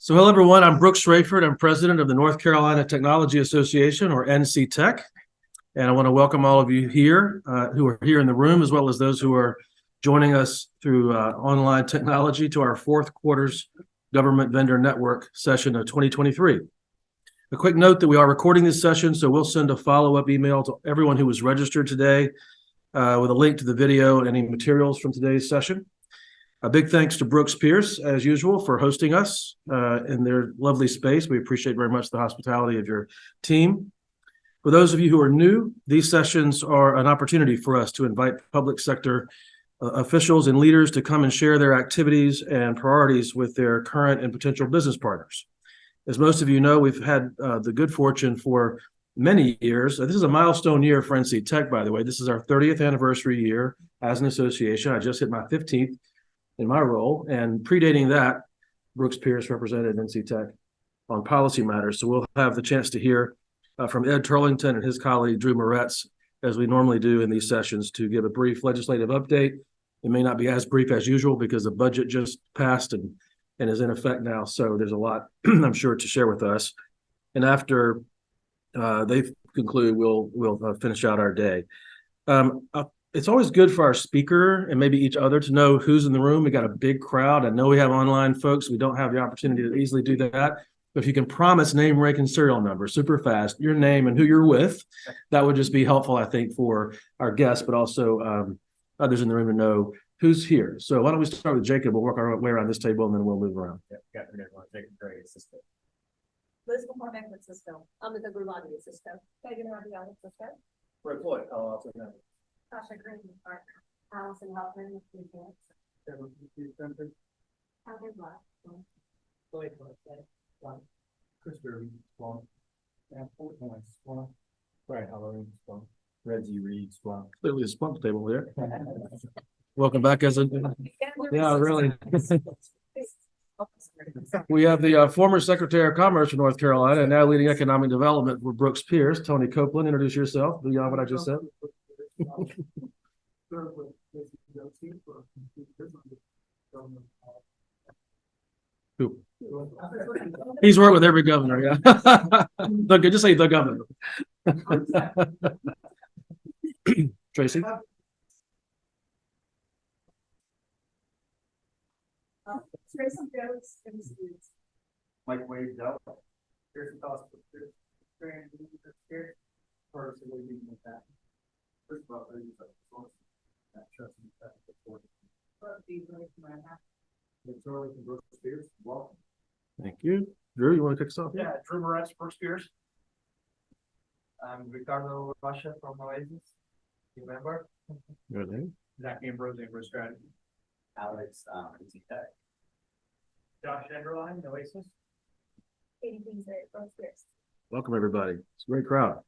So hello, everyone. I'm Brooks Rayford. I'm president of the North Carolina Technology Association, or NC Tech. And I want to welcome all of you here who are here in the room, as well as those who are joining us through online technology to our fourth quarter's Government Vendor Network session of 2023. A quick note that we are recording this session, so we'll send a follow-up email to everyone who was registered today with a link to the video and any materials from today's session. A big thanks to Brooks Pierce, as usual, for hosting us in their lovely space. We appreciate very much the hospitality of your team. For those of you who are new, these sessions are an opportunity for us to invite public sector officials and leaders to come and share their activities and priorities with their current and potential business partners. As most of you know, we've had the good fortune for many years. This is a milestone year for NC Tech, by the way. This is our 30th anniversary year as an association. I just hit my 15th. In my role, and predating that, Brooks Pierce represented NC Tech on policy matters. So we'll have the chance to hear from Ed Turlington and his colleague Drew Moretz, as we normally do in these sessions, to give a brief legislative update. It may not be as brief as usual because the budget just passed and is in effect now. So there's a lot, I'm sure, to share with us. And after they conclude, we'll finish out our day. It's always good for our speaker and maybe each other to know who's in the room. We got a big crowd. I know we have online folks. We don't have the opportunity to easily do that. But if you can promise name, rank, and serial number super fast, your name and who you're with, that would just be helpful, I think, for our guests, but also others in the room to know who's here. So why don't we start with Jacob? We'll work our way around this table and then we'll move around. Yeah, Jacob Gray, assistant. Liz McCormick with Cisco. Amita Gulati with Cisco. Megan Rabiel with Cisco. Roy Floyd, I'll also know. Tasha Green with Park. Allison Huffman with Phoenix. Heather Black. Lloyd Black. Chris Derby, Swan. And Fort Point, Swan. Brian Halloween, Swan. Reggie Reed, Swan. Clearly a spunk table there. Welcome back, as a yeah, really. We have the former Secretary of Commerce for North Carolina and now leading economic development for Brooks Pierce, Tony Copeland. Introduce yourself beyond what I just said. He's worked with every governor, yeah. Just say the governor. Tracy. Tracy Jones. Mike Wade, Dell. Here's the cost. First of all, Thank you. Drew, you want to kick us off? Yeah, Drew Moretz, Brooks Pierce. Ricardo Rocha from Oasis. You remember? Your name? Zach Ambrose, Ambrose Strategy. Alex, NC Tech. Josh Enderline, Oasis. Katie Beasley at Brooks Pierce. Welcome, everybody. It's a great crowd.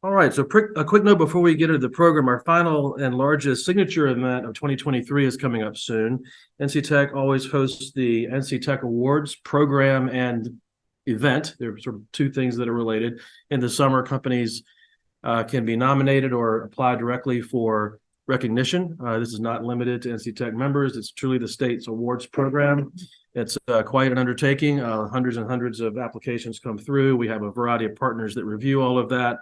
All right, so a quick note before we get into the program. Our final and largest signature event of 2023 is coming up soon. NC Tech always hosts the NC Tech Awards program and event. There are sort of two things that are related. In the summer, companies can be nominated or apply directly for recognition. This is not limited to NC Tech members. It's truly the state's awards program. It's quite an undertaking. Hundreds and hundreds of applications come through. We have a variety of partners that review all of that.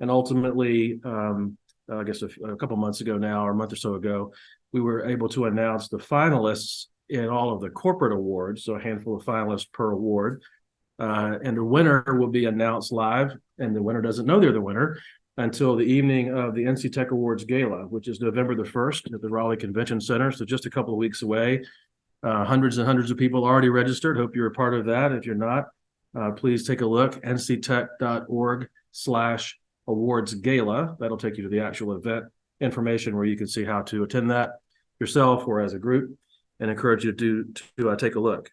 And ultimately, I guess a couple months ago now, or a month or so ago, we were able to announce the finalists in all of the corporate awards, so a handful of finalists per award. And the winner will be announced live, and the winner doesn't know they're the winner until the evening of the NC Tech Awards Gala, which is November the 1st at the Raleigh Convention Center, so just a couple of weeks away. Hundreds and hundreds of people already registered. Hope you're a part of that. If you're not, please take a look, nctech.org/awards gala. That'll take you to the actual event information where you can see how to attend that yourself or as a group, and encourage you to take a look.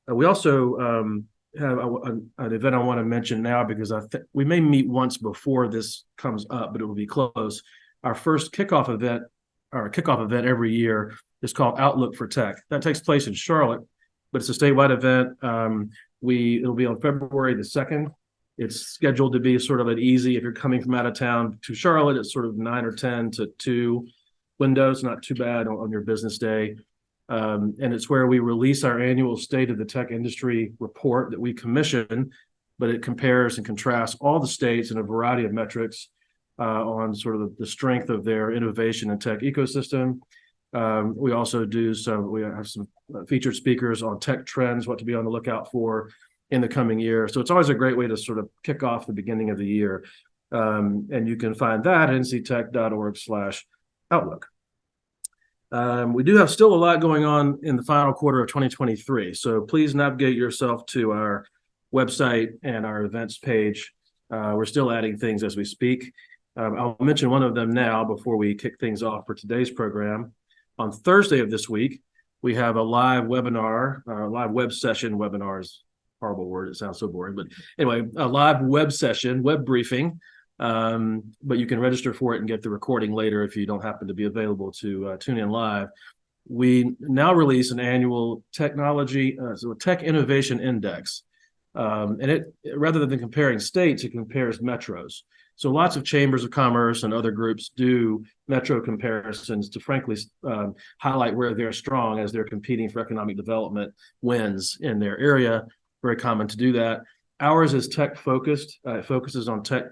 We also have an event I want to mention now because we may meet once before this comes up, but it will be close. Our first kickoff event every year is called Outlook for Tech. That takes place in Charlotte, but it's a statewide event. It'll be on February the 2nd. It's scheduled to be sort of an easy, if you're coming from out of town to Charlotte, it's sort of 9 or 10 to 2 windows, not too bad on your business day. And it's where we release our annual State of the Tech Industry report that we commission, but it compares and contrasts all the states in a variety of metrics on sort of the strength of their innovation and tech ecosystem. We also we have some featured speakers on tech trends, what to be on the lookout for in the coming year. So it's always a great way to sort of kick off the beginning of the year. And you can find that at nctech.org/outlook. We do have still a lot going on in the final quarter of 2023. So please navigate yourself to our website and our events page. We're still adding things as we speak. I'll mention one of them now before we kick things off for today's program. On Thursday of this week, we have a live webinar, live web session. Webinar is a horrible word. It sounds so boring. But anyway, a live web session, web briefing. But you can register for it and get the recording later if you don't happen to be available to tune in live. We now release an annual tech innovation index. And it, rather than comparing states, it compares metros. So lots of chambers of commerce and other groups do metro comparisons to frankly highlight where they're strong as they're competing for economic development wins in their area. Very common to do that. Ours is tech focused. It focuses on tech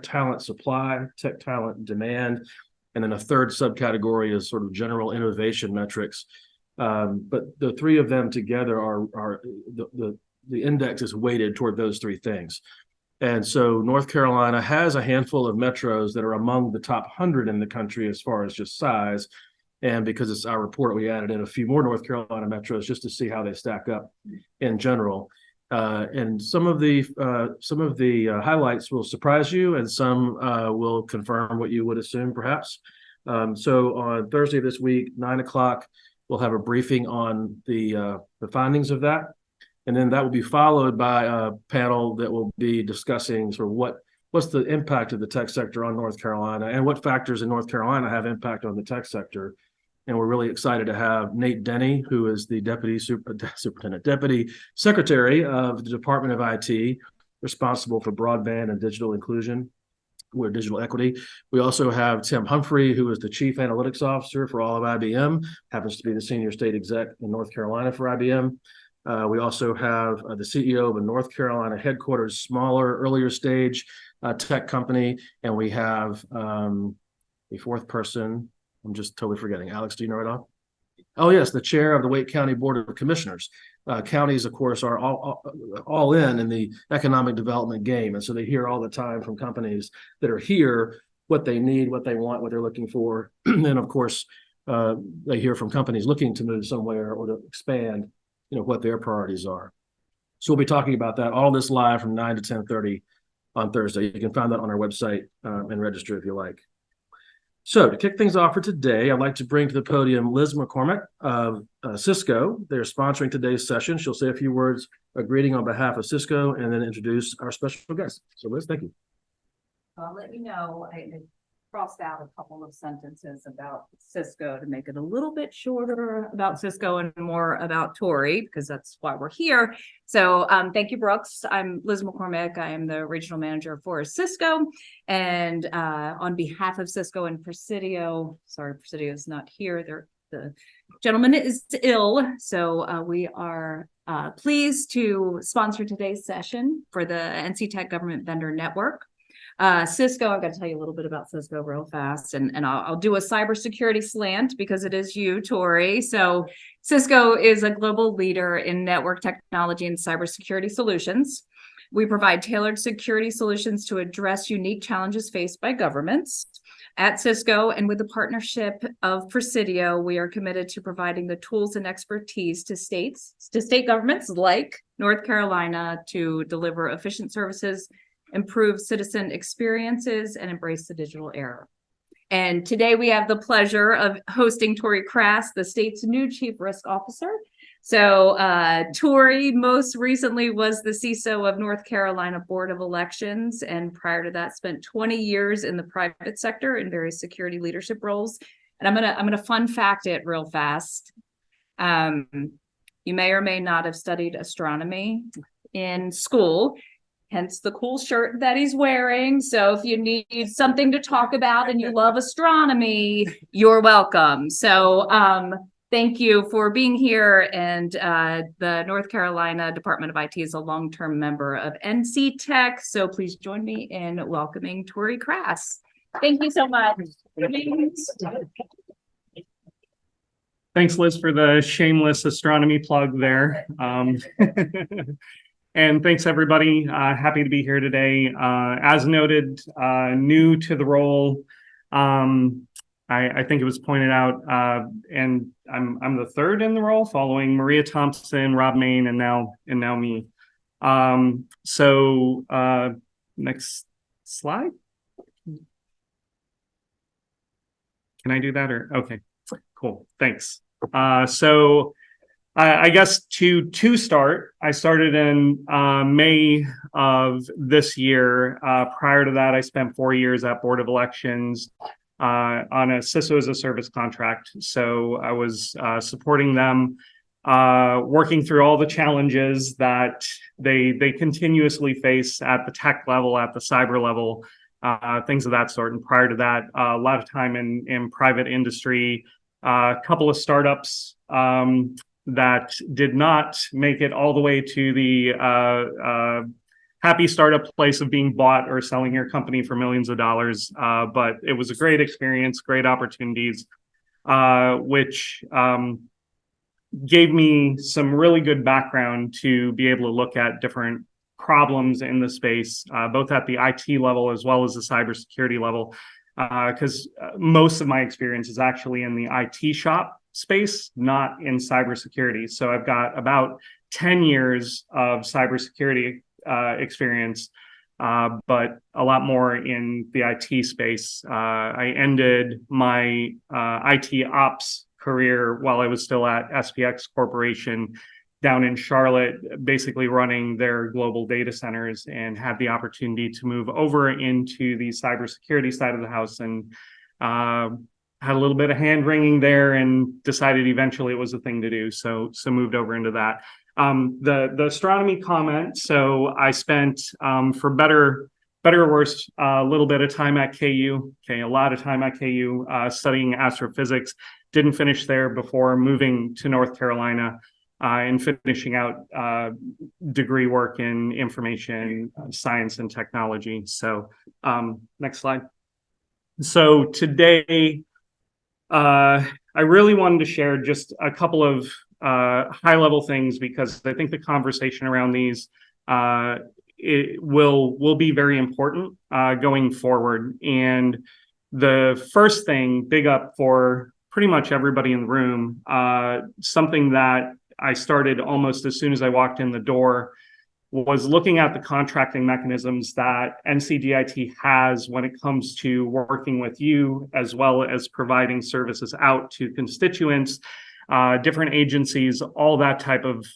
talent supply, tech talent demand, and then a third subcategory is sort of general innovation metrics. But the three of them together are the index is weighted toward those three things. And so North Carolina has a handful of metros that are among the top 100 in the country as far as just size. And because it's our report, we added in a few more North Carolina metros just to see how they stack up in general. And some of the highlights will surprise you, and some will confirm what you would assume, perhaps. So on Thursday this week, 9 o'clock, we'll have a briefing on the findings of that. And then that will be followed by a panel that will be discussing sort of what's the impact of the tech sector on North Carolina and what factors in North Carolina have impact on the tech sector. And we're really excited to have Nate Denny, who is the Deputy Secretary of the Department of IT, responsible for broadband and digital inclusion, or digital equity. We also have Tim Humphrey, who is the Chief Analytics Officer for all of IBM, happens to be the Senior State Exec in North Carolina for IBM. We also have the CEO of a North Carolina headquarters, smaller, earlier stage tech company. And we have a fourth person. I'm just totally forgetting. Alex, do you know it all? Oh, yes, the chair of the Wake County Board of Commissioners. Counties, of course, are all in the economic development game. And so they hear all the time from companies that are here what they need, what they want, what they're looking for. And of course, they hear from companies looking to move somewhere or to expand, what their priorities are. So we'll be talking about that, all this live from 9 to 10:30 on Thursday. You can find that on our website and register if you like. So to kick things off for today, I'd like to bring to the podium Liz McCormick of Cisco. They're sponsoring today's session. She'll say a few words, a greeting on behalf of Cisco, and then introduce our special guest. So Liz, thank you. I'll let you know, I crossed out a couple of sentences about Cisco to make it a little bit shorter about Cisco and more about Tori, because that's why we're here. So thank you, Brooks. I'm Liz McCormick. I am the regional manager for Cisco. And on behalf of Cisco and Presidio, sorry, Presidio is not here. The gentleman is ill. So we are pleased to sponsor today's session for the NC Tech Government Vendor Network. Cisco, I've got to tell you a little bit about Cisco real fast, and I'll do a cybersecurity slant because it is you, Tori. So Cisco is a global leader in network technology and cybersecurity solutions. We provide tailored security solutions to address unique challenges faced by governments. At Cisco, and with the partnership of Presidio, we are committed to providing the tools and expertise to state governments like North Carolina to deliver efficient services, improve citizen experiences, and embrace the digital era. And today we have the pleasure of hosting Tori Crass, the state's new Chief Risk Officer. So Tori most recently was the CISO of North Carolina Board of Elections, and prior to that spent 20 years in the private sector in various security leadership roles. And I'm gonna fun fact it real fast. You may or may not have studied astronomy in school, hence the cool shirt that he's wearing. So if you need something to talk about and you love astronomy, you're welcome. So thank you for being here. And the North Carolina Department of IT is a long-term member of NC Tech. So please join me in welcoming Tori Crass. Thank you so much. Thanks, Liz, for the shameless astronomy plug there. And thanks, everybody. Happy to be here today. As noted, new to the role. I think it was pointed out, and I'm the third in the role, following Maria Thompson, Rob Main, and now me. Next slide. Can I do that, or okay? Cool, thanks. I guess to start, I started in May of this year. Prior to that, I spent 4 years at Board of Elections on a CISO as a service contract. So I was supporting them, working through all the challenges that they continuously face at the tech level, at the cyber level, things of that sort. And prior to that, a lot of time in private industry, a couple of startups that did not make it all the way to the happy startup place of being bought or selling your company for millions of dollars. But it was a great experience, great opportunities, which gave me some really good background to be able to look at different problems in the space, both at the IT level as well as the cybersecurity level, because most of my experience is actually in the IT shop space, not in cybersecurity. So I've got about 10 years of cybersecurity experience, but a lot more in the IT space. I ended my IT ops career while I was still at SPX Corporation down in Charlotte, basically running their global data centers, and had the opportunity to move over into the cybersecurity side of the house, and had a little bit of hand wringing there, and decided eventually it was a thing to do. So moved over into that. The astronomy comment. So I spent, for better or worse, a little bit of time at KU. Okay, a lot of time at KU studying astrophysics. Didn't finish there before moving to North Carolina and finishing out degree work in information science and technology. So next slide. So today, I really wanted to share just a couple of high-level things, because I think the conversation around these it will be very important going forward. And the first thing, big up for pretty much everybody in the room, something that I started almost as soon as I walked in the door, was looking at the contracting mechanisms that NCDIT has when it comes to working with you, as well as providing services out to constituents, different agencies, all that type of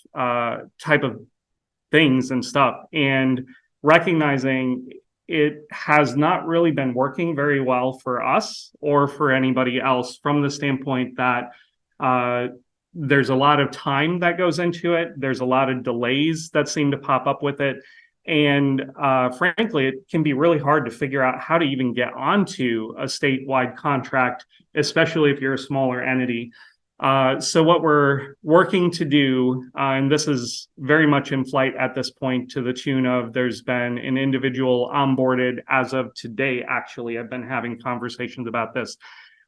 things and stuff, and recognizing it has not really been working very well for us or for anybody else, from the standpoint that there's a lot of time that goes into it. There's a lot of delays that seem to pop up with it. And frankly, it can be really hard to figure out how to even get onto a statewide contract, especially if you're a smaller entity. So what we're working to do, and this is very much in flight at this point, to the tune of there's been an individual onboarded as of today. Actually, I've been having conversations about this.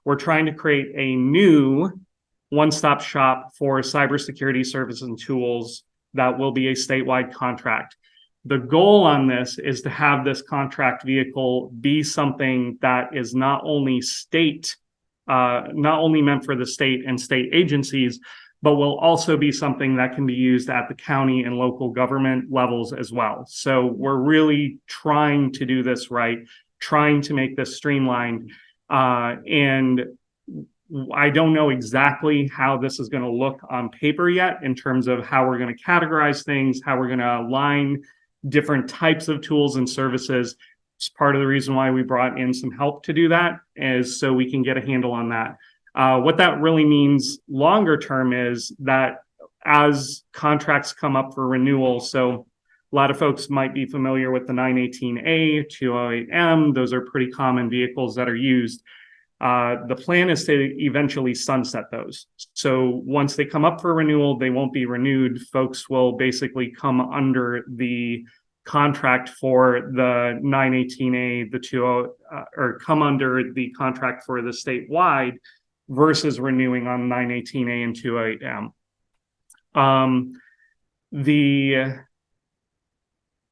We're trying to create a new one-stop shop for cybersecurity services and tools that will be a statewide contract. The goal on this is to have this contract vehicle be something that is not only meant for the state and state agencies, but will also be something that can be used at the county and local government levels as well. So we're really trying to do this right, trying to make this streamlined, and I don't know exactly how this is going to look on paper yet, in terms of how we're going to categorize things, how we're going to align different types of tools and services. It's part of the reason why we brought in some help to do that, is so we can get a handle on that. What that really means longer term is that as contracts come up for renewal, so a lot of folks might be familiar with the 918A, 208M, those are pretty common vehicles that are used. The plan is to eventually sunset those. So once they come up for renewal, they won't be renewed. Folks will basically come under the contract for the 918A, the 20, or come under the contract for the statewide versus renewing on 918A and 28M.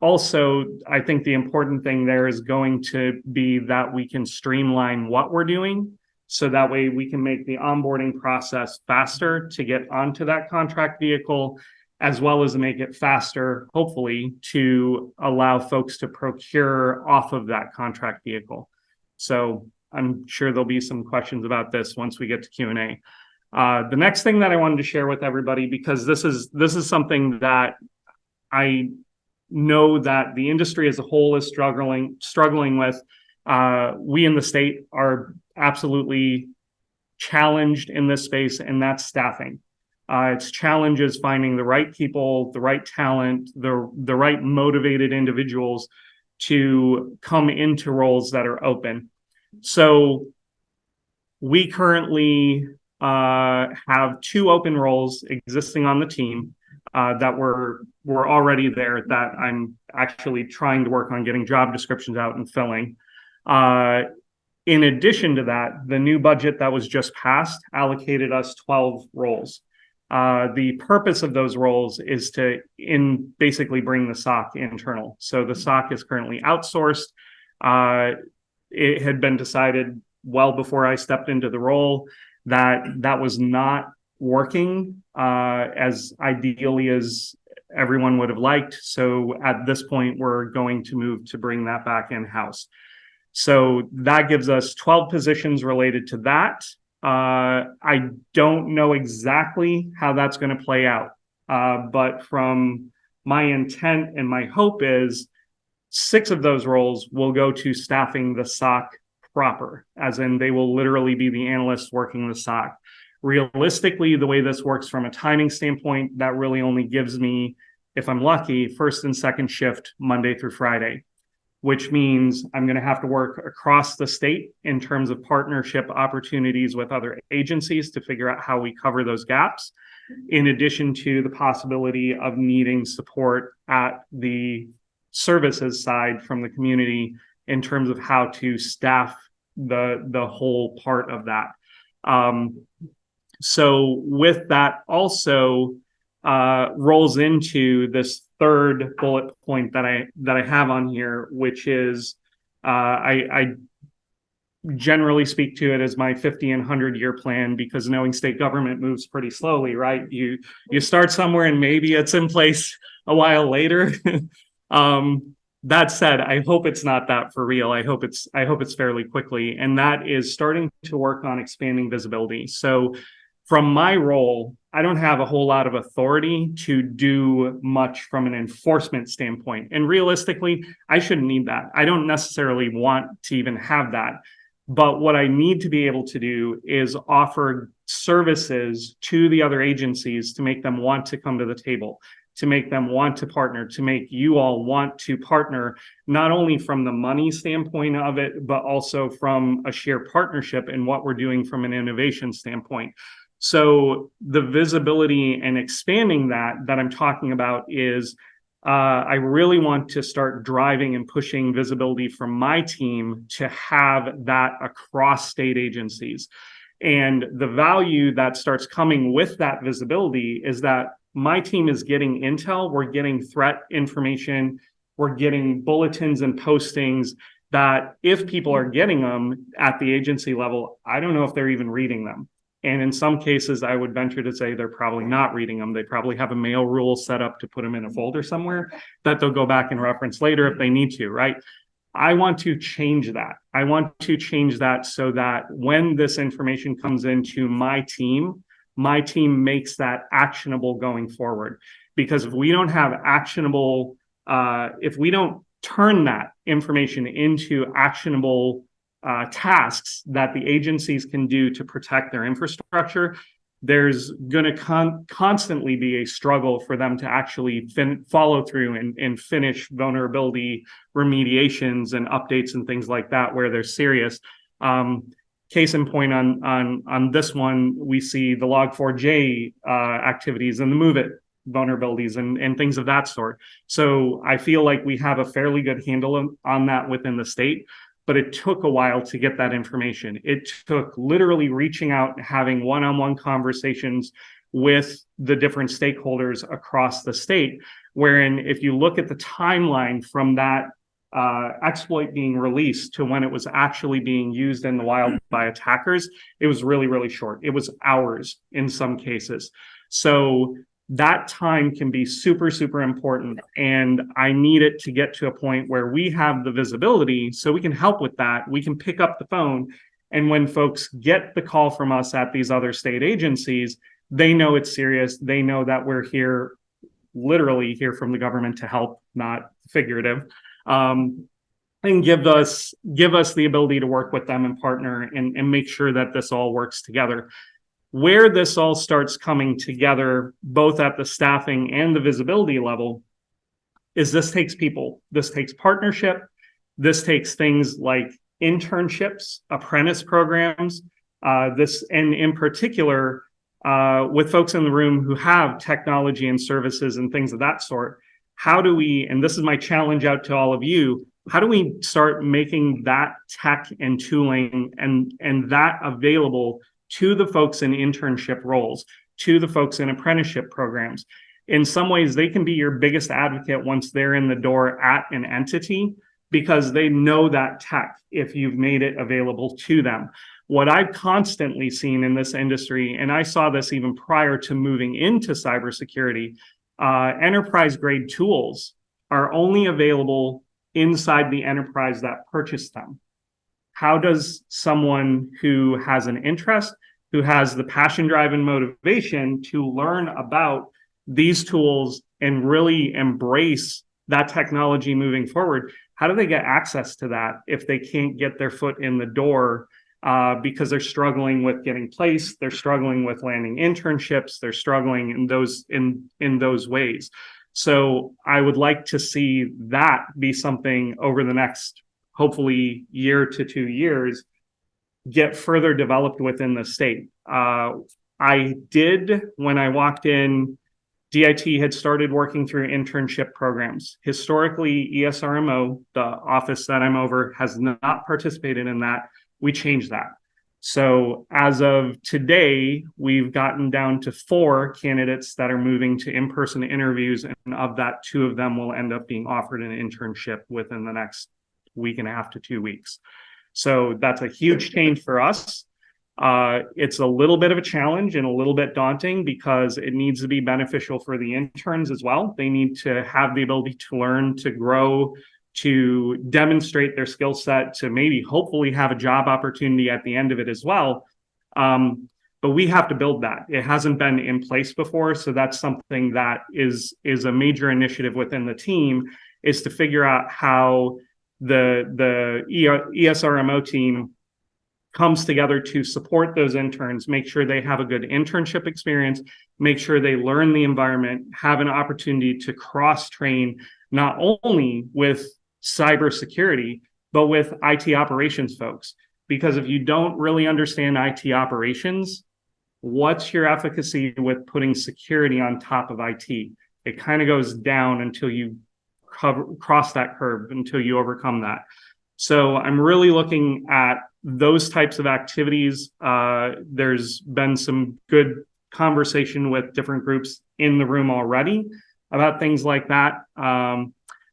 Also, I think the important thing there is going to be that we can streamline what we're doing. So that way we can make the onboarding process faster to get onto that contract vehicle, as well as make it faster, hopefully, to allow folks to procure off of that contract vehicle. So I'm sure there'll be some questions about this once we get to Q&A. The next thing that I wanted to share with everybody, because this is something that I know that the industry as a whole is struggling with. We in the state are absolutely challenged in this space, and that's staffing. It's challenges finding the right people, the right talent, the right motivated individuals to come into roles that are open. So we currently have 2 open roles existing on the team that were already there, that I'm actually trying to work on getting job descriptions out and filling. In addition to that, the new budget that was just passed allocated us 12 roles. The purpose of those roles is to basically bring the SOC internal. So the SOC is currently outsourced. It had been decided well before I stepped into the role that was not working as ideally as everyone would have liked. So at this point, we're going to move to bring that back in-house. So that gives us 12 positions related to that. I don't know exactly how that's going to play out. But from my intent and my hope is 6 of those roles will go to staffing the SOC proper, as in they will literally be the analysts working the SOC. Realistically, the way this works from a timing standpoint, that really only gives me, if I'm lucky, first and second shift Monday through Friday, which means I'm going to have to work across the state in terms of partnership opportunities with other agencies to figure out how we cover those gaps, in addition to the possibility of needing support at the services side from the community in terms of how to staff the whole part of that. So with that also rolls into this third bullet point that I have on here, which is I generally speak to it as my 50 and 100-year plan, because knowing state government moves pretty slowly, right? You start somewhere and maybe it's in place a while later. That said, I hope it's not that for real. I hope it's fairly quickly, and that is starting to work on expanding visibility. So from my role, I don't have a whole lot of authority to do much from an enforcement standpoint. And realistically, I shouldn't need that. I don't necessarily want to even have that. But what I need to be able to do is offer services to the other agencies to make them want to come to the table, to make them want to partner, to make you all want to partner, not only from the money standpoint of it, but also from a shared partnership in what we're doing from an innovation standpoint. So the visibility and expanding that I'm talking about is I really want to start driving and pushing visibility from my team to have that across state agencies. And the value that starts coming with that visibility is that my team is getting intel, we're getting threat information, we're getting bulletins and postings that if people are getting them at the agency level, I don't know if they're even reading them. And in some cases, I would venture to say they're probably not reading them. They probably have a mail rule set up to put them in a folder somewhere that they'll go back and reference later if they need to, right? I want to change that. I want to change that so that when this information comes into my team makes that actionable going forward. Because if we don't have actionable, if we don't turn that information into actionable tasks that the agencies can do to protect their infrastructure, there's going to constantly be a struggle for them to actually follow through and finish vulnerability remediations and updates and things like that where they're serious. case in point on this one, we see the Log4j activities and the MOVEit vulnerabilities and things of that sort. So I feel like we have a fairly good handle on that within the state, but it took a while to get that information. It took literally reaching out, having one-on-one conversations with the different stakeholders across the state, wherein if you look at the timeline from that exploit being released to when it was actually being used in the wild by attackers, it was really, really short. It was hours in some cases. So that time can be super, super important. And I need it to get to a point where we have the visibility so we can help with that. We can pick up the phone. And when folks get the call from us at these other state agencies, they know it's serious. They know that we're here, literally here from the government to help, not figurative. And give us the ability to work with them and partner and make sure that this all works together. Where this all starts coming together, both at the staffing and the visibility level, is this takes people. This takes partnership. This takes things like internships, apprentice programs, and in particular, with folks in the room who have technology and services and things of that sort. How do we, and this is my challenge out to all of you, how do we start making that tech and tooling and that available to the folks in internship roles, to the folks in apprenticeship programs? In some ways, they can be your biggest advocate once they're in the door at an entity, because they know that tech if you've made it available to them. What I've constantly seen in this industry, and I saw this even prior to moving into cybersecurity, enterprise grade tools are only available inside the enterprise that purchased them. How does someone who has an interest, who has the passion, drive, and motivation to learn about these tools and really embrace that technology moving forward, how do they get access to that if they can't get their foot in the door because they're struggling with getting placed, they're struggling with landing internships, they're struggling in those ways? So I would like to see that be something over the next, hopefully, year to 2 years, get further developed within the state. I did, when I walked in, DIT had started working through internship programs. Historically, ESRMO, the office that I'm over, has not participated in that. We changed that. So as of today, we've gotten down to 4 candidates that are moving to in-person interviews, and of that, 2 of them will end up being offered an internship within the next week and a half to 2 weeks. So that's a huge change for us. It's a little bit of a challenge and a little bit daunting because it needs to be beneficial for the interns as well. They need to have the ability to learn, to grow, to demonstrate their skill set, to maybe hopefully have a job opportunity at the end of it as well. But we have to build that. It hasn't been in place before. So that's something that is a major initiative within the team, is to figure out how the ESRMO team comes together to support those interns, make sure they have a good internship experience, make sure they learn the environment, have an opportunity to cross-train not only with cybersecurity, but with IT operations folks. Because if you don't really understand IT operations, what's your efficacy with putting security on top of IT? It kind of goes down until you cross that curve, until you overcome that. So I'm really looking at those types of activities. There's been some good conversation with different groups in the room already about things like that.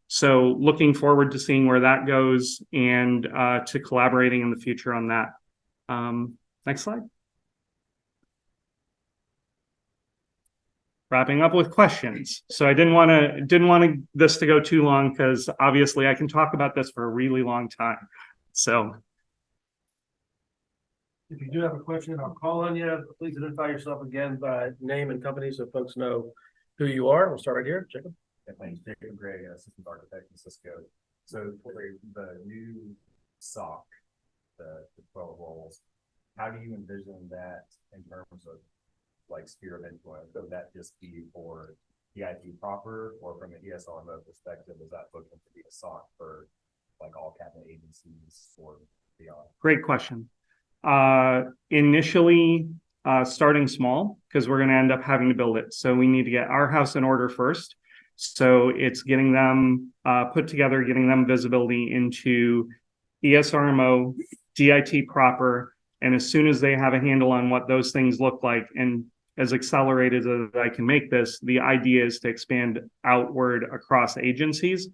So looking forward to seeing where that goes and to collaborating in the future on that. Next slide. Wrapping up with questions. So I didn't want this to go too long, because obviously I can talk about this for a really long time. So if you do have a question, I'll call on you. Please identify yourself again by name and company so folks know who you are. We'll start right here. Jacob. My name's Jacob Gray, Systems Architect in Cisco. So for the new SOC, the 12 roles, how do you envision that in terms of like sphere of influence? Would that just be for the IT proper, or from an ESRMO perspective, is that looking to be a SOC for like all cabinet agencies or beyond? great question. initially starting small because we're going to end up having to build it. So we need to get our house in order first. So it's getting them put together, getting them visibility into ESRMO, DIT proper. And as soon as they have a handle on what those things look like, and as accelerated as I can make this, the idea is to expand outward across agencies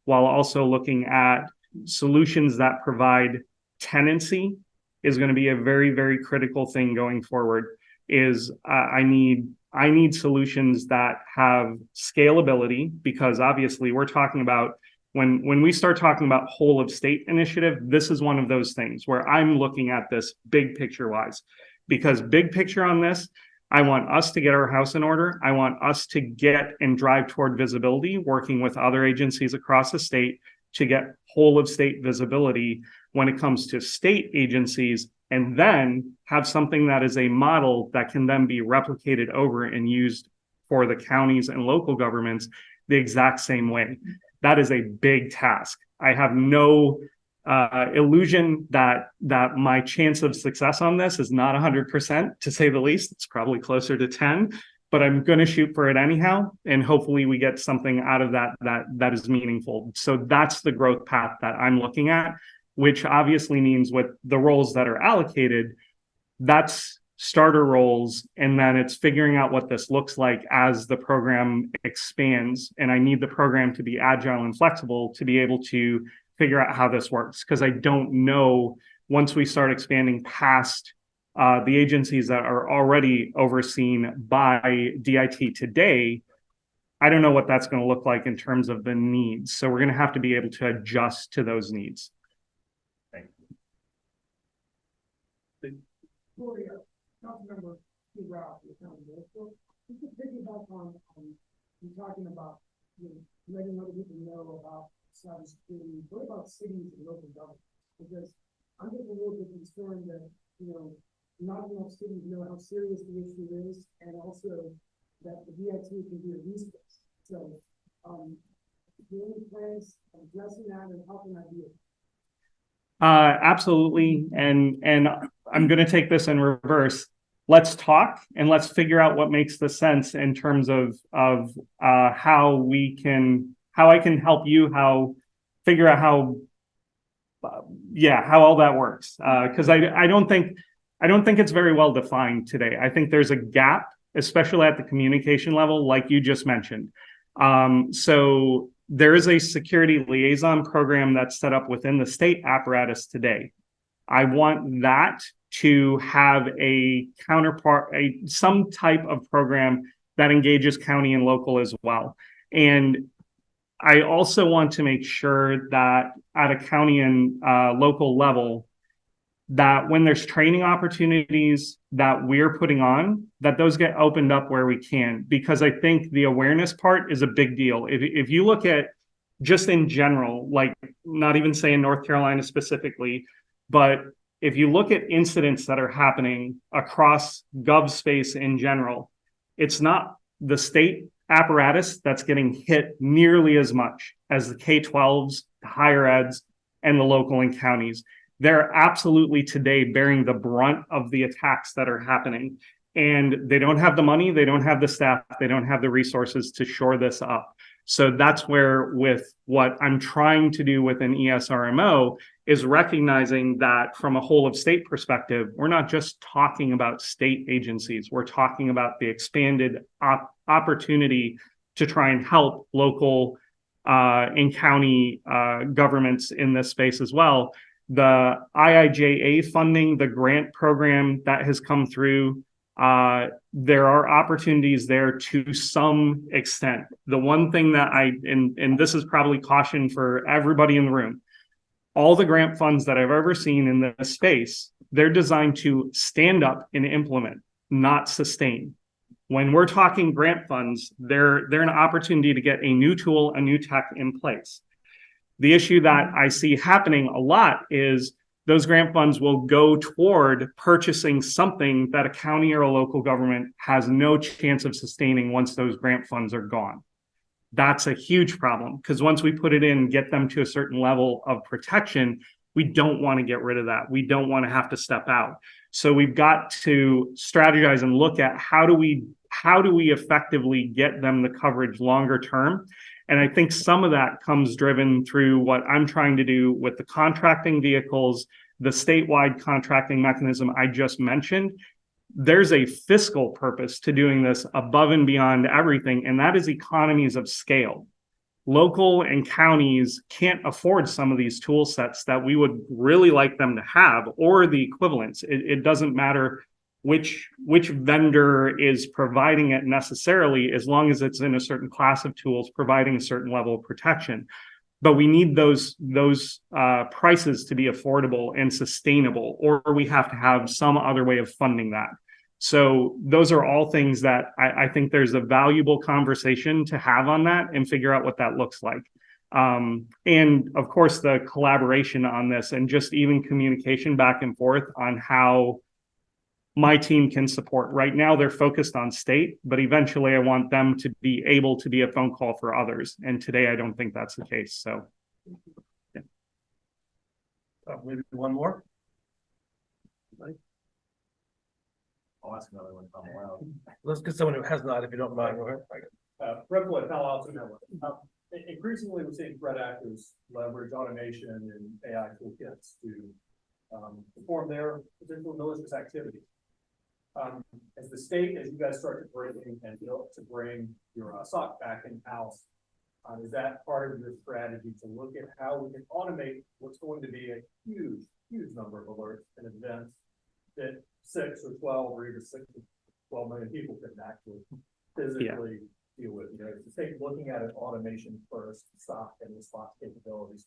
while also looking at solutions that provide tenancy is going to be a very, very critical thing going forward. I need solutions that have scalability, because obviously we're talking about when we start talking about whole of state initiative, this is one of those things where I'm looking at this big picture wise, because big picture on this, I want us to get our house in order. I want us to get and drive toward visibility, working with other agencies across the state to get whole of state visibility when it comes to state agencies, and then have something that is a model that can then be replicated over and used for the counties and local governments the exact same way. That is a big task. I have no illusion that my chance of success on this is not 100%, to say the least. It's probably closer to 10, but I'm going to shoot for it anyhow. And hopefully we get something out of that is meaningful. So that's the growth path that I'm looking at, which obviously means with the roles that are allocated, that's starter roles. And then it's figuring out what this looks like as the program expands. And I need the program to be agile and flexible to be able to figure out how this works. Because I don't know, once we start expanding past the agencies that are already overseen by DIT today, I don't know what that's going to look like in terms of the needs. So we're going to have to be able to adjust to those needs. Councilmember Ralph, you could piggyback on you talking about, letting other people know about cybersecurity. What about cities and local government? Because I'm just a little bit concerned that, not enough cities know how serious the issue is, and also that the DIT can be a resource. So, do any plans addressing that, and how can I do it? Absolutely. And I'm going to take this in reverse. Let's talk and let's figure out what makes the sense in terms of how I can help you, figure out how all that works. Because I don't think it's very well defined today. I think there's a gap, especially at the communication level, like you just mentioned. So there is a security liaison program that's set up within the state apparatus today. I want that to have a counterpart, some type of program that engages county and local as well. And I also want to make sure that at a county and local level, that when there's training opportunities that we're putting on, that those get opened up where we can, because I think the awareness part is a big deal. If you look at just in general, like not even saying North Carolina specifically, but if you look at incidents that are happening across gov space in general, it's not the state apparatus that's getting hit nearly as much as the K-12s, the higher eds, and the local and counties. They're absolutely today bearing the brunt of the attacks that are happening. And they don't have the money, they don't have the staff, they don't have the resources to shore this up. So that's where, with what I'm trying to do with an ESRMO, is recognizing that from a whole of state perspective, we're not just talking about state agencies, we're talking about the expanded opportunity to try and help local and county governments in this space as well. The IIJA funding, the grant program that has come through, there are opportunities there to some extent. The one thing that and this is probably caution for everybody in the room, all the grant funds that I've ever seen in this space, they're designed to stand up and implement, not sustain. When we're talking grant funds, they're an opportunity to get a new tool, a new tech in place. The issue that I see happening a lot is those grant funds will go toward purchasing something that a county or a local government has no chance of sustaining once those grant funds are gone. That's a huge problem, because once we put it in, get them to a certain level of protection, We don't want to get rid of that. We don't want to have to step out. So we've got to strategize and look at how do we effectively get them the coverage longer term. And I think some of that comes driven through what I'm trying to do with the contracting vehicles, the statewide contracting mechanism I just mentioned. There's a fiscal purpose to doing this above and beyond everything, and that is economies of scale. Local and counties can't afford some of these tool sets that we would really like them to have, or the equivalents. It doesn't matter which vendor is providing it necessarily, as long as it's in a certain class of tools, providing a certain level of protection. But we need those prices to be affordable and sustainable, or we have to have some other way of funding that. So those are all things that I think there's a valuable conversation to have on that and figure out what that looks like. And of course, the collaboration on this and just even communication back and forth on how my team can support. Right now, they're focused on state, but eventually I want them to be able to be a phone call for others. And today, I don't think that's the case. So, yeah. Maybe one more. I'll ask another one if I'm allowed. Let's get someone who has not, if you don't mind. Go ahead. Brett Wood, Palo Alto Network. Increasingly, we're seeing threat actors leverage automation and AI toolkits to perform their potential malicious activity. As the state, as you guys start to bring your SOC back in-house, is that part of your strategy to look at how we can automate what's going to be a huge number of alerts and events that 6 or 12 or even 6 to 12 million people couldn't actually physically deal with? You know, the state looking at an automation first, SOC and response capabilities.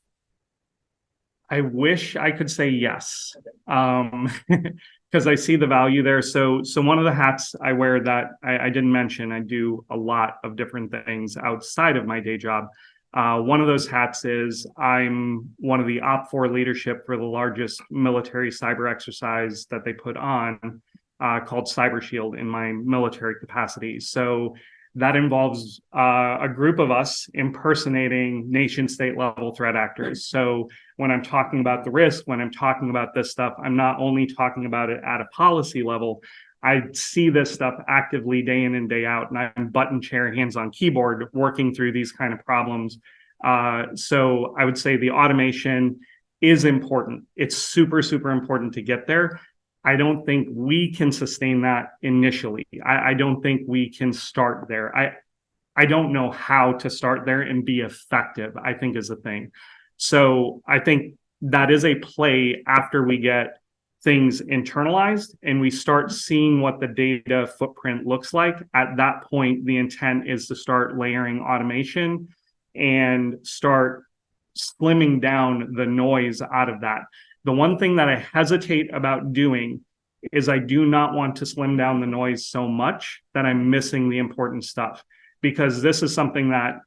I wish I could say yes, because I see the value there. So one of the hats I wear that I didn't mention, I do a lot of different things outside of my day job. One of those hats is I'm one of the OPFOR leadership for the largest military cyber exercise that they put on, called Cyber Shield, in my military capacity. So that involves a group of us impersonating nation state level threat actors. So when I'm talking about the risk, when I'm talking about this stuff, I'm not only talking about it at a policy level. I see this stuff actively day in and day out, and I'm button chair, hands on keyboard, working through these kind of problems. So I would say the automation is important. It's super, super important to get there. I don't think we can sustain that initially. I don't think we can start there. I don't know how to start there and be effective, I think, is the thing. So I think that is a play after we get things internalized and we start seeing what the data footprint looks like. At that point, the intent is to start layering automation and start slimming down the noise out of that. The one thing that I hesitate about doing is I do not want to slim down the noise so much that I'm missing the important stuff, because this is something that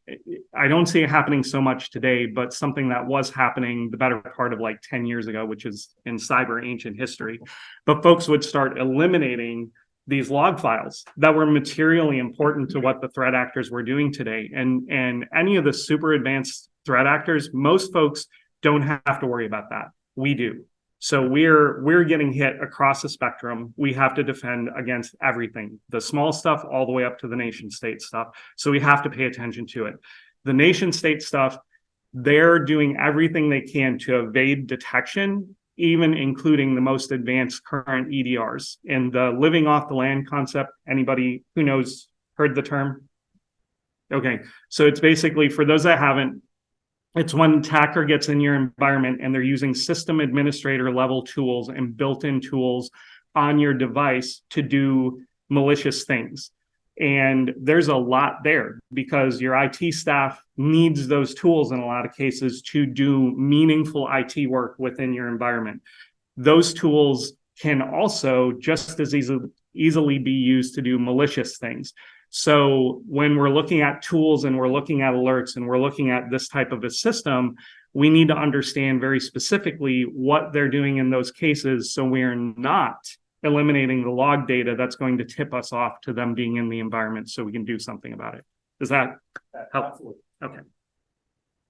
I don't see it happening so much today, but something that was happening the better part of like 10 years ago, which is in cyber ancient history. But folks would start eliminating these log files that were materially important to what the threat actors were doing today. And any of the super advanced threat actors, most folks don't have to worry about that. We do. So we're getting hit across the spectrum. We have to defend against everything, the small stuff all the way up to the nation state stuff. So we have to pay attention to it. The nation state stuff, they're doing everything they can to evade detection, even including the most advanced current EDRs. And the living off the land concept, anybody who knows, heard the term? Okay, so it's basically, for those that haven't, it's when an attacker gets in your environment and they're using system administrator level tools and built-in tools on your device to do malicious things. And there's a lot there because your IT staff needs those tools in a lot of cases to do meaningful IT work within your environment. Those tools can also just as easily be used to do malicious things. So when we're looking at tools and we're looking at alerts and we're looking at this type of a system, we need to understand very specifically what they're doing in those cases so we're not eliminating the log data that's going to tip us off to them being in the environment so we can do something about it. Does that help? Absolutely. Okay.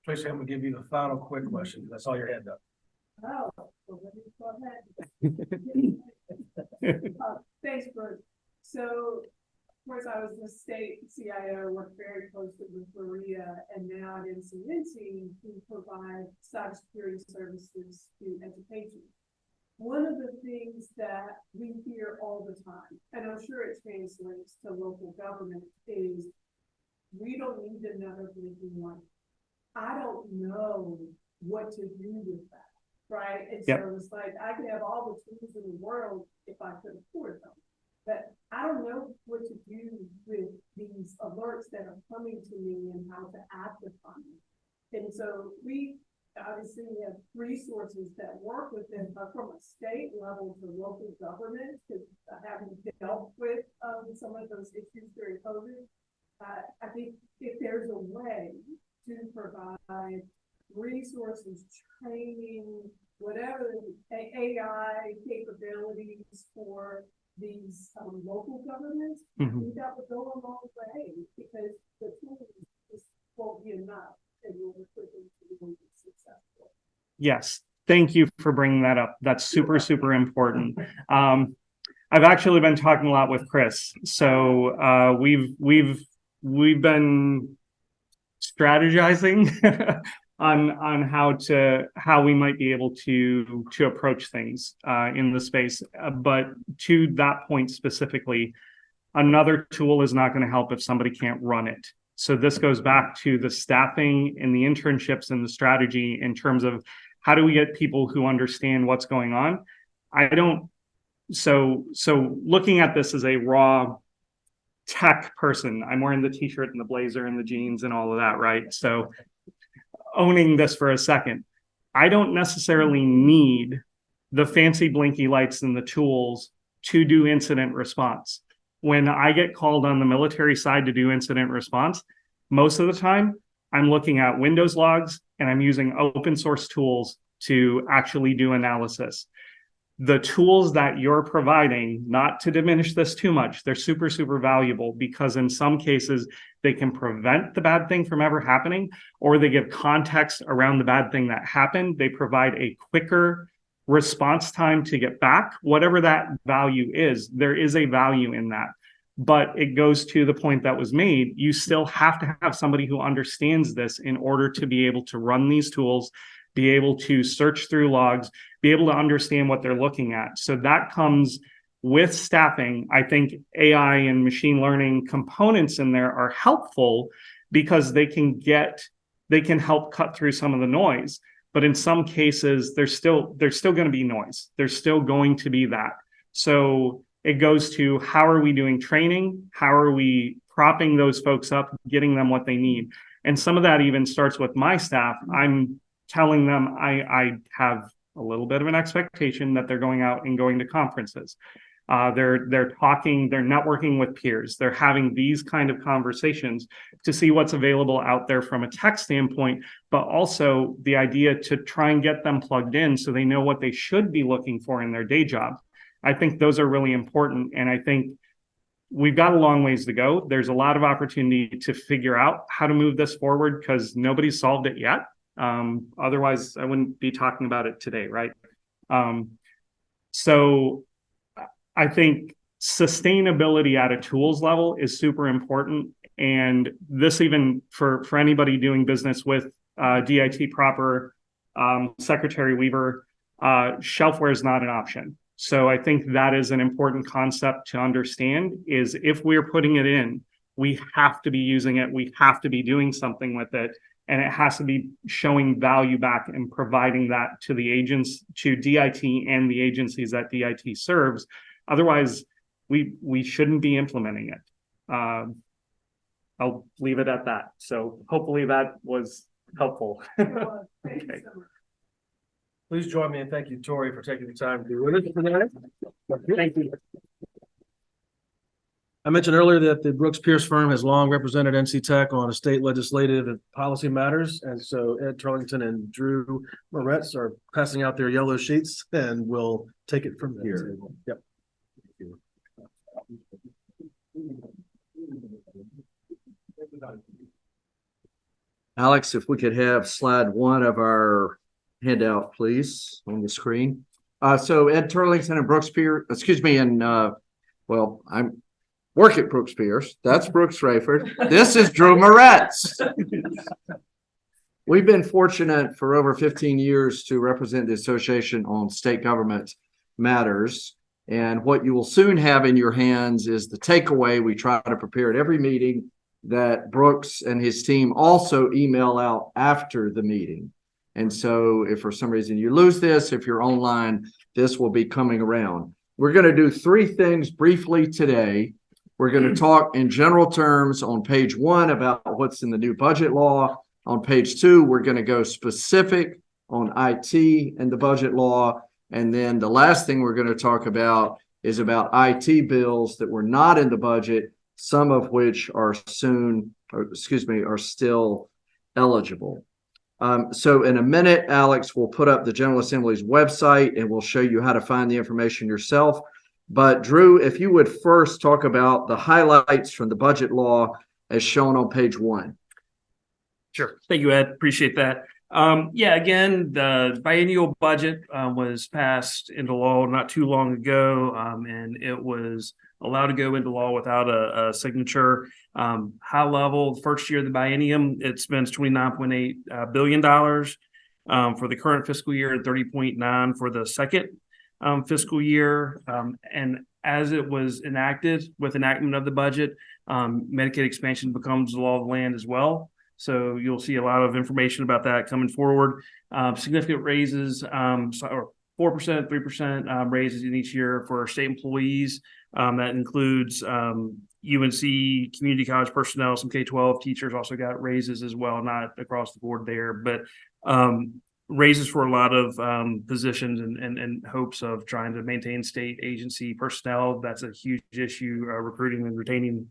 Tracy, I'm gonna give you the final quick question. That's all your hand up. Oh, well, let me go ahead. Thanks, Bert. So, of course, I was the state CIO, worked very closely with Maria, and now at NCNC, we provide cybersecurity services to education. One of the things that we hear all the time, and I'm sure it translates to local government, is we don't need another blinking light. I don't know what to do with that, right? And Yep. so it's like, I could have all the tools in the world if I could afford them. But I don't know what to do with these alerts that are coming to me and how to act upon them. And so we obviously have resources that work with them, but from a state level to local government, because having dealt with some of those issues during COVID, I think if there's a way to provide resources, training, whatever, AI capabilities for these local governments, I Mhm. think that would go a long way, because the tools just won't be enough in order for them to be successful. Yes, thank you for bringing that up. That's super, super important. I've actually been talking a lot with Chris. So we've been strategizing on how we might be able to approach things in the space. But to that point specifically, another tool is not going to help if somebody can't run it. So this goes back to the staffing and the internships and the strategy in terms of how do we get people who understand what's going on. So looking at this as a raw tech person, I'm wearing the t-shirt and the blazer and the jeans and all of that, right? So owning this for a second, I don't necessarily need the fancy blinky lights and the tools to do incident response. When I get called on the military side to do incident response, most of the time I'm looking at Windows logs and I'm using open source tools to actually do analysis. The tools that you're providing, not to diminish this too much, they're super, super valuable because in some cases they can prevent the bad thing from ever happening, or they give context around the bad thing that happened. They provide a quicker response time to get back, whatever that value is. There is a value in that. But it goes to the point that was made. You still have to have somebody who understands this in order to be able to run these tools, be able to search through logs, be able to understand what they're looking at. So that comes with staffing. I think AI and machine learning components in there are helpful because they can help cut through some of the noise. But in some cases, there's still going to be noise. There's still going to be that. So it goes to how are we doing training? How are we propping those folks up, getting them what they need? And some of that even starts with my staff. I'm telling them I have a little bit of an expectation that they're going out and going to conferences. They're talking, they're networking with peers. They're having these kind of conversations to see what's available out there from a tech standpoint, but also the idea to try and get them plugged in so they know what they should be looking for in their day job. I think those are really important. And I think we've got a long ways to go. There's a lot of opportunity to figure out how to move this forward because nobody's solved it yet. Otherwise, I wouldn't be talking about it today, right? So I think sustainability at a tools level is super important. And this even for anybody doing business with DIT proper, Secretary Weaver, shelfware is not an option. So I think that is an important concept to understand is if we're putting it in, we have to be using it. We have to be doing something with it. And it has to be showing value back and providing that to the agents, to DIT and the agencies that DIT serves. Otherwise, we shouldn't be implementing it. I'll leave it at that. So hopefully that was helpful. Thank you Okay. so much. Please join me and thank you, Tori, for taking the time to be with us tonight. Thank you. I mentioned earlier that the Brooks Pierce firm has long represented NC Tech on state legislative and policy matters. And so Ed Turlington and Drew Moretz are passing out their yellow sheets and we'll take it from here. Yep. Alex, if we could have slide one of our handout, please, on the screen. So Ed Turlington and Brooks Pierce, excuse me, and well, I'm work at Brooks Pierce. That's Brooks Rayford. This is Drew Moretz. We've been fortunate for over 15 years to represent the association on state government matters. And what you will soon have in your hands is the takeaway we try to prepare at every meeting that Brooks and his team also email out after the meeting. And so if for some reason you lose this, if you're online, this will be coming around. We're going to do three things briefly today. We're going to talk in general terms on page 1 about what's in the new budget law. On page 2, we're going to go specific on IT and the budget law. And then the last thing we're going to talk about is about IT bills that were not in the budget, some of which are are still eligible. So in a minute, Alex will put up the General Assembly's website and we'll show you how to find the information yourself. But Drew, if you would first talk about the highlights from the budget law as shown on page 1. Sure. Thank you, Ed. Appreciate that. Again, the biennial budget was passed into law not too long ago, and it was allowed to go into law without a signature. High level, the first year of the biennium, it spends $29.8 billion for the current fiscal year and 30.9 for the second fiscal year. And as it was enacted with enactment of the budget, Medicaid expansion becomes the law of the land as well. So you'll see a lot of information about that coming forward. Significant raises, or 4%, 3% raises in each year for state employees. That includes UNC, community college personnel, some K-12 teachers also got raises as well, not across the board there, but raises for a lot of positions and hopes of trying to maintain state agency personnel. That's a huge issue, recruiting and retaining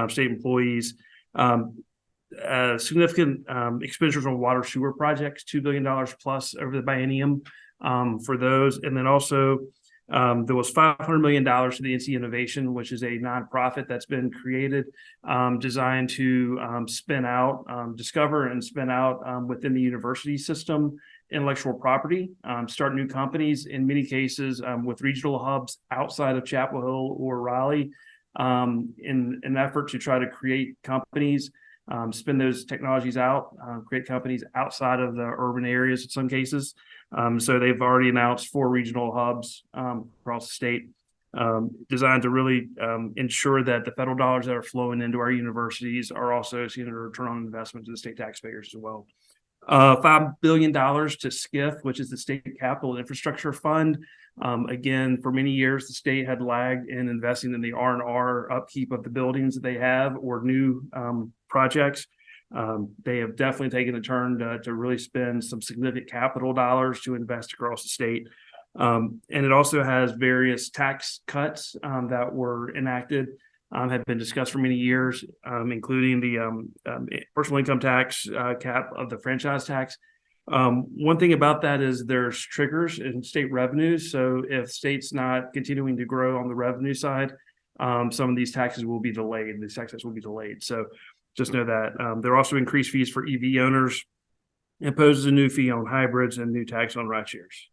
state employees. Significant expenditures on water sewer projects, $2 billion plus over the biennium for those. And then also there was $500 million to the NC Innovation, which is a nonprofit that's been created, designed to discover and spin out within the university system intellectual property, start new companies, in many cases with regional hubs outside of Chapel Hill or Raleigh, in an effort to try to create companies, spin those technologies out, create companies outside of the urban areas in some cases. So they've already announced 4 regional hubs across the state, designed to really ensure that the federal dollars that are flowing into our universities are also seeing a return on investment to the state taxpayers as well. $5 billion to SCIF, which is the State Capital Infrastructure Fund. Again, for many years, the state had lagged in investing in the R&R upkeep of the buildings that they have or new projects. They have definitely taken a turn to really spend some significant capital dollars to invest across the state. And it also has various tax cuts that were enacted, have been discussed for many years, including the personal income tax cap of the franchise tax. One thing about that is there's triggers in state revenues. So if state's not continuing to grow on the revenue side, some of these taxes will be delayed. These taxes will be delayed. So just know that there are also increased fees for EV owners, imposes a new fee on hybrids and new tax on ride shares.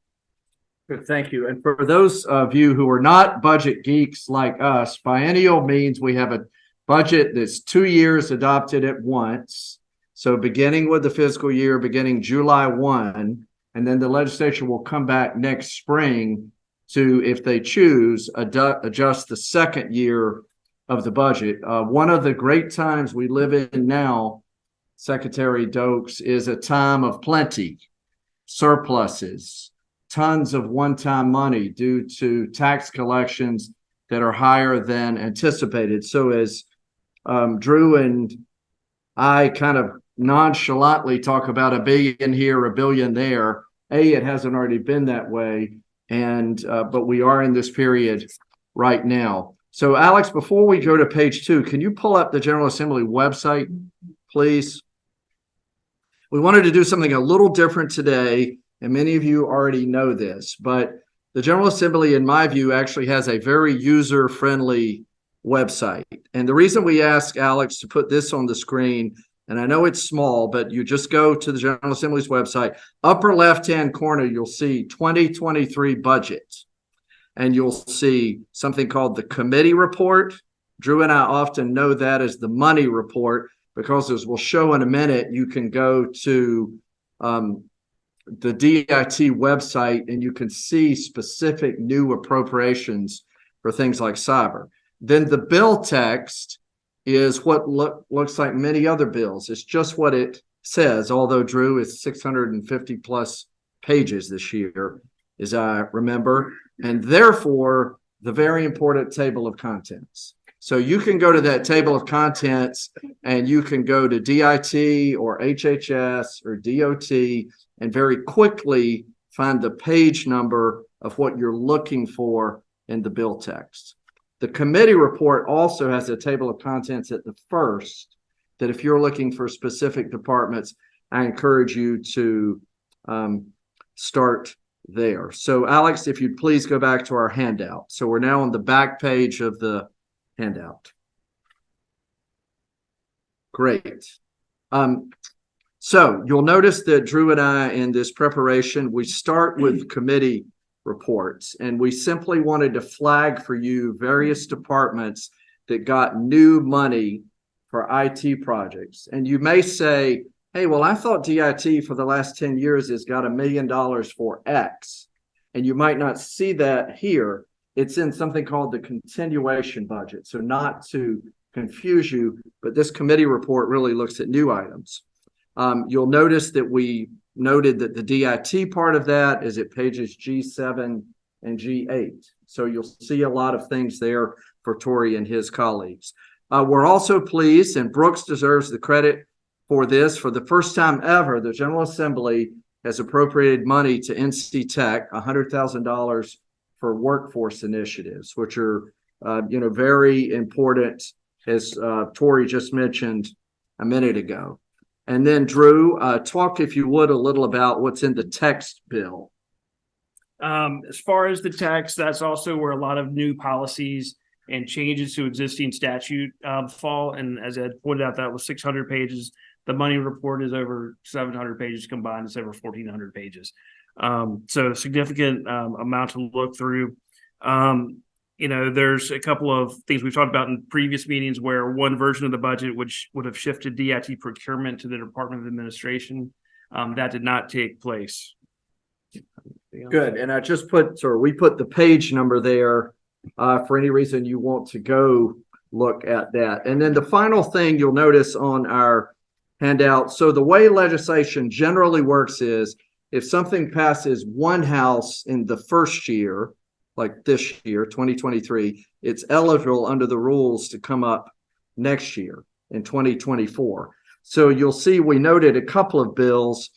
Good, thank you. And for those of you who are not budget geeks like us, biennial means we have a budget that's 2 years adopted at once. So beginning with the fiscal year, beginning July 1, and then the legislature will come back next spring to, if they choose, adjust the second year of the budget. One of the great times we live in now, Secretary Dokes, is a time of plenty, surpluses, tons of one-time money due to tax collections that are higher than anticipated. So as Drew and I kind of nonchalantly talk about $1 billion here, $1 billion there, it hasn't already been that way, and but we are in this period right now. So Alex, before we go to page 2, can you pull up the General Assembly website, please? We wanted to do something a little different today, and many of you already know this, but the General Assembly, in my view, actually has a very user-friendly website. And the reason we asked Alex to put this on the screen And I know it's small, but you just go to the General Assembly's website, upper left-hand corner, you'll see 2023 budget. And you'll see something called the committee report. Drew and I often know that as the money report because, as we'll show in a minute, you can go to the DIT website and you can see specific new appropriations for things like cyber. Then the bill text is what looks like many other bills. It's just what it says, although Drew is 650 plus pages this year, as I remember, and therefore the very important table of contents. So you can go to that table of contents and you can go to DIT or HHS or DOT and very quickly find the page number of what you're looking for in the bill text. The committee report also has a table of contents at the first that if you're looking for specific departments, I encourage you to start there. So Alex, if you'd please go back to our handout. So we're now on the back page of the handout. Great. So you'll notice that Drew and I in this preparation, we start with committee reports, and we simply wanted to flag for you various departments that got new money for IT projects. And you may say, hey, well, I thought DIT for the last 10 years has got $1 million for X. And you might not see that here. It's in something called the continuation budget. So not to confuse you, but this committee report really looks at new items. You'll notice that we noted that the DIT part of that is at pages G7 and G8. So you'll see a lot of things there for Tori and his colleagues. We're also pleased, and Brooks deserves the credit for this. For the first time ever, the General Assembly has appropriated money to NC Tech, $100,000 for workforce initiatives, which are, very important, as Tori just mentioned a minute ago. And then Drew, talk, if you would, a little about what's in the text bill. As far as the text, that's also where a lot of new policies and changes to existing statute fall. And as Ed pointed out, that was 600 pages. The money report is over 700 pages combined. It's over 1,400 pages. So significant amount to look through. There's a couple of things we've talked about in previous meetings where one version of the budget, which would have shifted DIT procurement to the Department of Administration, that did not take place. Good. And I just we put the page number there for any reason you want to go look at that. And then the final thing you'll notice on our handout. So the way legislation generally works is if something passes one house in the first year, like this year, 2023, it's eligible under the rules to come up next year in 2024. So you'll see we noted a couple of bills.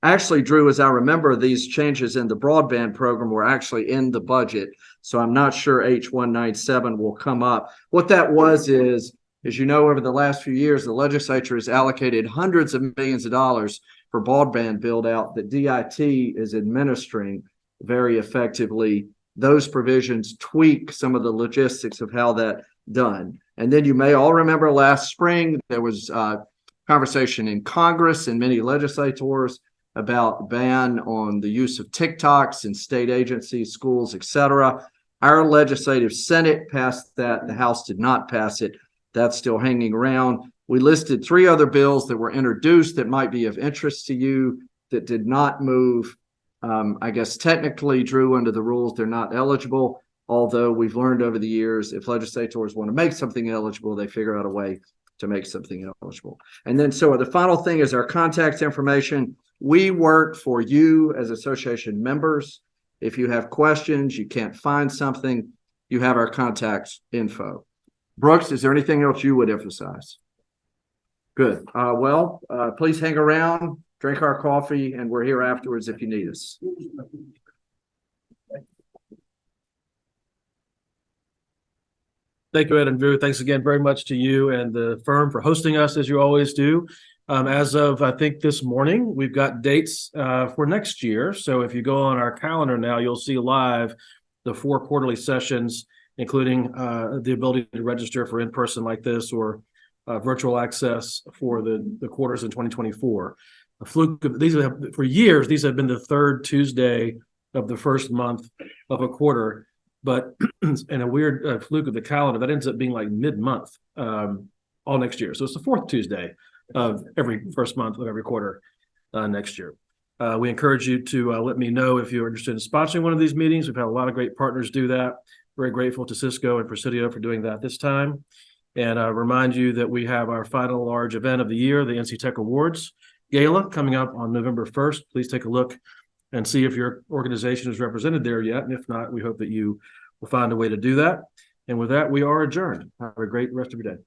Actually, Drew, as I remember, these changes in the broadband program were actually in the budget. So I'm not sure H197 will come up. What that was is, as you know, over the last few years, the legislature has allocated hundreds of millions of dollars for broadband build out that DIT is administering very effectively. Those provisions tweak some of the logistics of how that done. And then you may all remember last spring, there was conversation in Congress and many legislators about ban on the use of TikToks in state agencies, schools, etc. Our legislative Senate passed that. The House did not pass it. That's still hanging around. We listed 3 other bills that were introduced that might be of interest to you that did not move. I guess technically, Drew, under the rules, they're not eligible, although we've learned over the years if legislators want to make something eligible, they figure out a way to make something eligible. And then so the final thing is our contact information. We work for you as association members. If you have questions, you can't find something, you have our contact info. Brooks, is there anything else you would emphasize? Good. Please hang around. Drink our coffee, and we're here afterwards if you need us. Thank you, Ed and Drew. Thanks again very much to you and the firm for hosting us, as you always do. As of, I think, this morning, we've got dates for next year. So if you go on our calendar now, you'll see live the 4 quarterly sessions, including the ability to register for in-person like this or virtual access for the quarters in 2024. A fluke of these have, for years, these have been the third Tuesday of the first month of a quarter, but in a weird fluke of the calendar, that ends up being like mid-month all next year. So it's the fourth Tuesday of every first month of every quarter next year. We encourage you to let me know if you're interested in sponsoring one of these meetings. We've had a lot of great partners do that. Very grateful to Cisco and Presidio for doing that this time. And remind you that we have our final large event of the year, the NC Tech Awards Gala, coming up on November 1st. Please take a look and see if your organization is represented there yet. And if not, we hope that you will find a way to do that. And with that, we are adjourned. Have a great rest of your day.